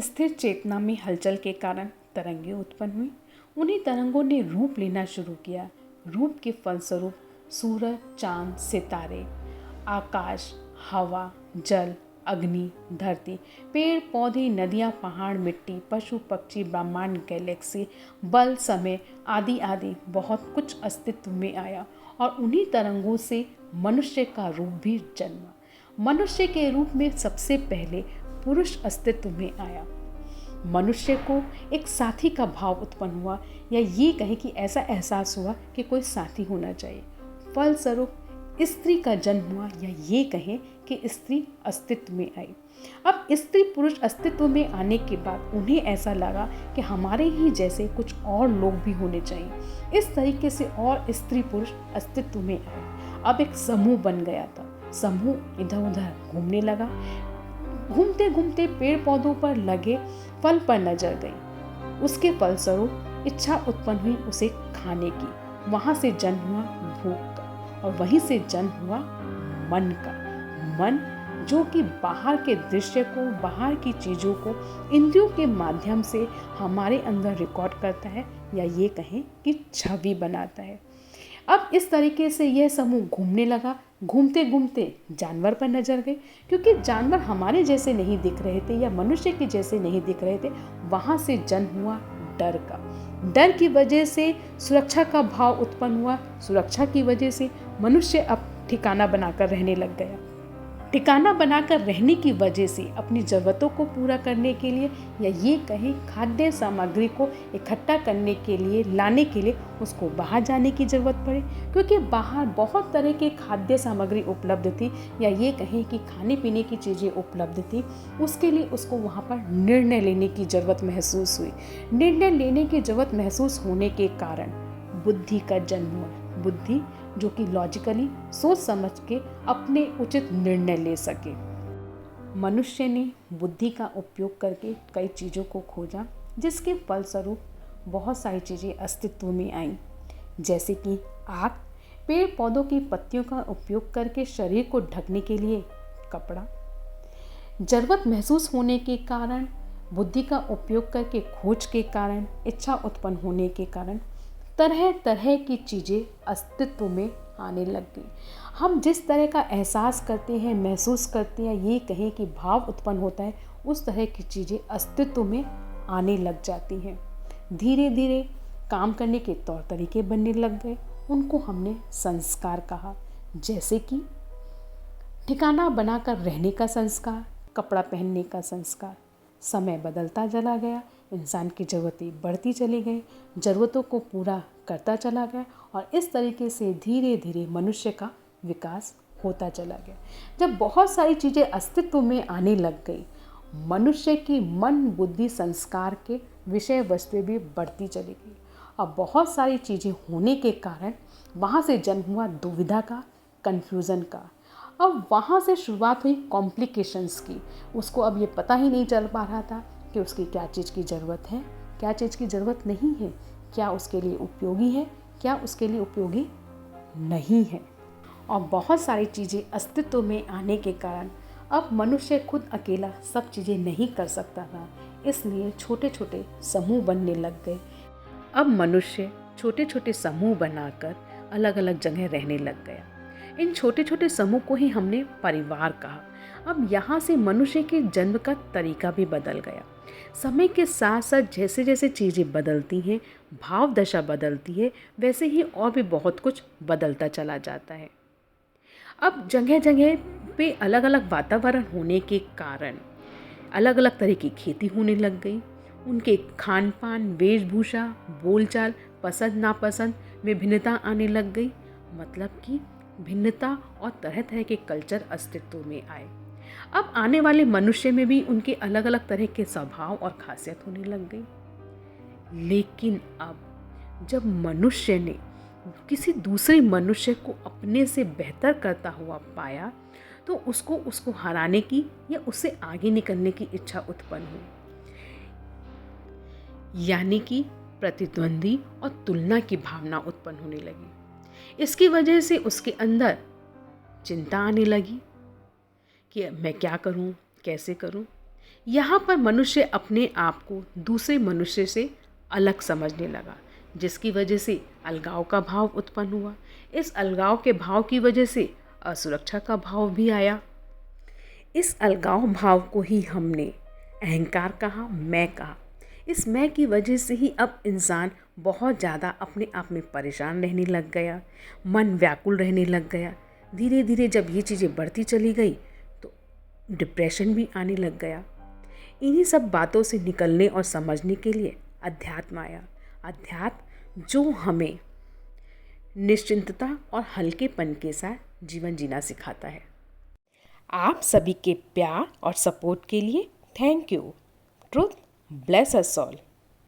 स्थिर चेतना में हलचल के कारण तरंगें उत्पन्न हुई। उन्हीं तरंगों ने रूप लेना शुरू किया। रूप के फलस्वरूप सूरज, चांद, सितारे, आकाश, हवा, जल, अग्नि, धरती, पेड़ पौधे, नदियाँ, पहाड़, मिट्टी, पशु पक्षी, ब्रह्मांड, गैलेक्सी, बल, समय आदि आदि बहुत कुछ अस्तित्व में आया और उन्हीं तरंगों से मनुष्य का रूप भी जन्मा। मनुष्य के रूप में सबसे पहले पुरुष अस्तित्व में आया। मनुष्य को एक साथी का भाव उत्पन्न हुआ, या ये कहें कि ऐसा एहसास हुआ कि कोई साथी होना चाहिए। फलस्वरूप स्त्री का जन्म हुआ, या ये कहें कि स्त्री अस्तित्व में आई। अब स्त्री पुरुष अस्तित्व में आने के बाद उन्हें ऐसा लगा कि हमारे ही जैसे कुछ और लोग भी होने चाहिए। इस तरीके से और स्त्री पुरुष अस्तित्व में आए। अब एक समूह बन गया था। समूह इधर उधर घूमने लगा। घूमते घूमते पेड़ पौधों पर लगे फल पर नजर गई। उसके फलस्वरूप इच्छा उत्पन्न हुई उसे खाने की। वहां से जन्म हुआ भूख का, और वहीं से जन्म हुआ मन का। मन जो कि बाहर के दृश्य को, बाहर की चीज़ों को इंद्रियों के माध्यम से हमारे अंदर रिकॉर्ड करता है, या ये कहें कि छवि बनाता है। अब इस तरीके से यह समूह घूमने लगा। घूमते घूमते जानवर पर नजर गई, क्योंकि जानवर हमारे जैसे नहीं दिख रहे थे या मनुष्य के जैसे नहीं दिख रहे थे। वहाँ से जन्म हुआ डर का। डर की वजह से सुरक्षा का भाव उत्पन्न हुआ। सुरक्षा की वजह से मनुष्य अब ठिकाना बनाकर रहने लग गया। ठिकाना बनाकर रहने की वजह से अपनी ज़रूरतों को पूरा करने के लिए, या ये कहें खाद्य सामग्री को इकट्ठा करने के लिए, लाने के लिए उसको बाहर जाने की ज़रूरत पड़ी, क्योंकि बाहर बहुत तरह के खाद्य सामग्री उपलब्ध थी, या ये कहें कि खाने पीने की चीज़ें उपलब्ध थी। उसके लिए उसको वहाँ पर निर्णय लेने की ज़रूरत महसूस हुई। निर्णय लेने की ज़रूरत महसूस होने के कारण बुद्धि का जन्म हुआ। बुद्धि जो कि लॉजिकली सोच समझ के अपने उचित निर्णय ले सके। मनुष्य ने बुद्धि का उपयोग करके कई चीज़ों को खोजा, जिसके फलस्वरूप बहुत सारी चीज़ें अस्तित्व में आईं, जैसे कि आग, पेड़ पौधों की पत्तियों का उपयोग करके शरीर को ढकने के लिए कपड़ा, जरूरत महसूस होने के कारण बुद्धि का उपयोग करके खोज के कारण, इच्छा उत्पन्न होने के कारण तरह तरह की चीज़ें अस्तित्व में आने लग गई। हम जिस तरह का एहसास करते हैं, महसूस करते हैं, ये कहें कि भाव उत्पन्न होता है, उस तरह की चीज़ें अस्तित्व में आने लग जाती हैं। धीरे धीरे काम करने के तौर तरीके बनने लग गए। उनको हमने संस्कार कहा, जैसे कि ठिकाना बनाकर रहने का संस्कार, कपड़ा पहनने का संस्कार। समय बदलता चला गया, इंसान की ज़रूरतें बढ़ती चली गई, ज़रूरतों को पूरा करता चला गया, और इस तरीके से धीरे धीरे मनुष्य का विकास होता चला गया। जब बहुत सारी चीज़ें अस्तित्व में आने लग गई, मनुष्य की मन, बुद्धि, संस्कार के विषय वस्तुएं भी बढ़ती चली गई। अब बहुत सारी चीज़ें होने के कारण वहाँ से जन्म हुआ दुविधा का, कन्फ्यूज़न का। अब वहाँ से शुरुआत हुई कॉम्प्लिकेशंस की। उसको अब ये पता ही नहीं चल पा रहा था कि उसकी क्या चीज़ की ज़रूरत है, क्या चीज़ की ज़रूरत नहीं है, क्या उसके लिए उपयोगी है, क्या उसके लिए उपयोगी नहीं है। और बहुत सारी चीज़ें अस्तित्व में आने के कारण अब मनुष्य खुद अकेला सब चीज़ें नहीं कर सकता था, इसलिए छोटे छोटे समूह बनने लग गए। अब मनुष्य छोटे छोटे समूह बनाकर अलग अलग जगह रहने लग गया। इन छोटे छोटे समूह को ही हमने परिवार कहा। अब यहाँ से मनुष्य के जन्म का तरीका भी बदल गया। समय के साथ साथ जैसे जैसे चीज़ें बदलती हैं, भाव दशा बदलती है, वैसे ही और भी बहुत कुछ बदलता चला जाता है। अब जगह जगह पे अलग अलग वातावरण होने के कारण अलग अलग तरह की खेती होने लग गई। उनके खान पान, वेशभूषा, बोलचाल, पसंद नापसंद में भिन्नता आने लग गई। मतलब कि भिन्नता और तरह तरह के कल्चर अस्तित्व में आए। अब आने वाले मनुष्य में भी उनके अलग अलग तरह के स्वभाव और खासियत होने लग गई। लेकिन अब जब मनुष्य ने किसी दूसरे मनुष्य को अपने से बेहतर करता हुआ पाया, तो उसको हराने की या उससे आगे निकलने की इच्छा उत्पन्न हुई। यानी कि प्रतिद्वंदी और तुलना की भावना उत्पन्न होने लगी। इसकी वजह से उसके अंदर चिंता आने लगी। कि मैं क्या करूं, कैसे करूं। यहाँ पर मनुष्य अपने आप को दूसरे मनुष्य से अलग समझने लगा, जिसकी वजह से अलगाव का भाव उत्पन्न हुआ। इस अलगाव के भाव की वजह से असुरक्षा का भाव भी आया। इस अलगाव भाव को ही हमने अहंकार कहा, मैं कहा। इस मैं की वजह से ही अब इंसान बहुत ज़्यादा अपने आप में परेशान रहने लग गया, मन व्याकुल रहने लग गया। धीरे धीरे जब ये चीज़ें बढ़ती चली गई तो डिप्रेशन भी आने लग गया। इन्हीं सब बातों से निकलने और समझने के लिए अध्यात्म आया। अध्यात्म जो हमें निश्चिंतता और हल्केपन के साथ जीवन जीना सिखाता है। आप सभी के प्यार और सपोर्ट के लिए thank you. Truth bless us all.